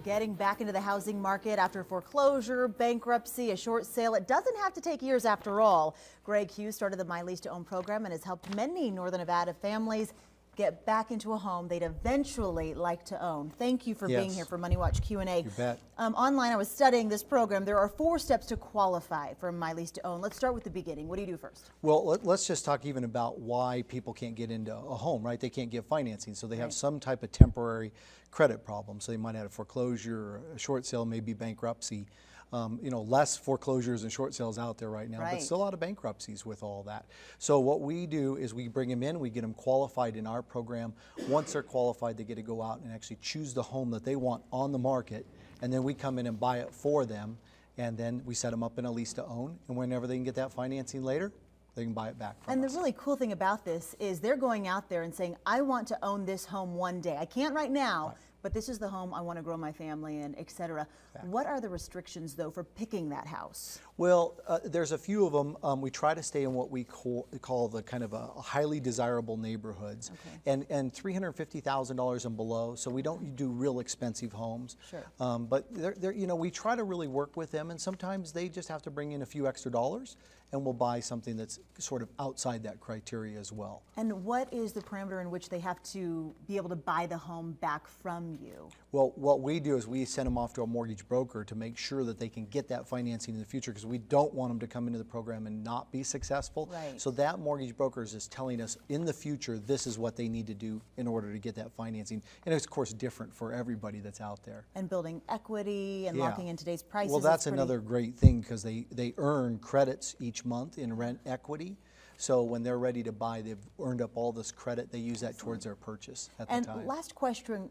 Getting back into the housing market after foreclosure, bankruptcy, a short sale. It doesn't have to take years after all. Greg Hughes started the My Lease to Own program and has helped many Northern Nevada families get back into a home they'd eventually like to own. Thank you for being here for Money Watch Q&A. You bet. Online, I was studying this program. There are 4 steps to qualify for My Lease to Own. Let's start with the beginning. What do you do first? Well, let's just talk even about why people can't get into a home, right? They can't get financing, so they have some type of temporary credit problem. So they might have a foreclosure, a short sale, maybe bankruptcy. You know, less foreclosures and short sales out there right now, but still a lot of bankruptcies with all that. So what we do is we bring them in, we get them qualified in our program. Once they're qualified, they get to go out and actually choose the home that they want on the market, and then we come in and buy it for them, and then we set them up in a lease to own, and whenever they can get that financing later, they can buy it back from us. And the really cool thing about this is they're going out there and saying, I want to own this home one day. I can't right now, but this is the home I want to grow my family in, etc. What are the restrictions, though, for picking that house? Well, there's a few of them. We try to stay in what we call the kind of a highly desirable neighborhoods, and $350,000 and below. So we don't do real expensive homes. Sure. But you know, we try to really work with them, and sometimes they just have to bring in a few extra dollars, and we'll buy something that's sort of outside that criteria as well. And what is the parameter in which they have to be able to buy the home back from you? Well, what we do is we send them off to a mortgage broker to make sure that they can get that financing in the future, because we don't want them to come into the program and not be successful. Right. So that mortgage broker is just telling us in the future this is what they need to do in order to get that financing. And it's of course different for everybody that's out there. And building equity and locking in today's prices. Well, that's another great thing, because they earn credits each month in rent equity. So when they're ready to buy, they've earned up all this credit. They use that towards their purchase at the time. And last question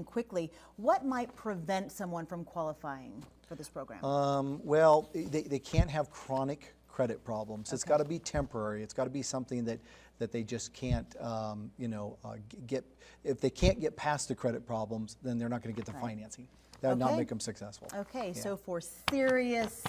quickly, what might prevent someone from qualifying for this program? Well, they can't have chronic credit problems. It's got to be temporary. It's got to be something that they just can't, you know, get. If they can't get past the credit problems, then they're not going to get the financing. That would not make them successful. Okay, so for serious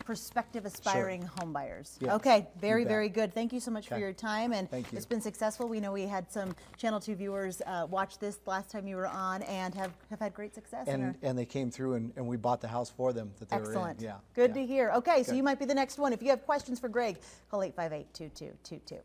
prospective aspiring home buyers. Yes, okay, very good. Thank you so much for your time, and Thank you. It's been successful. We know we had some Channel 2 viewers watch this last time you were on and have had great success. And they came through and we bought the house for them that they Excellent. were in. Good to hear. Okay, so you might be the next one. If you have questions for Greg, call 858-2222.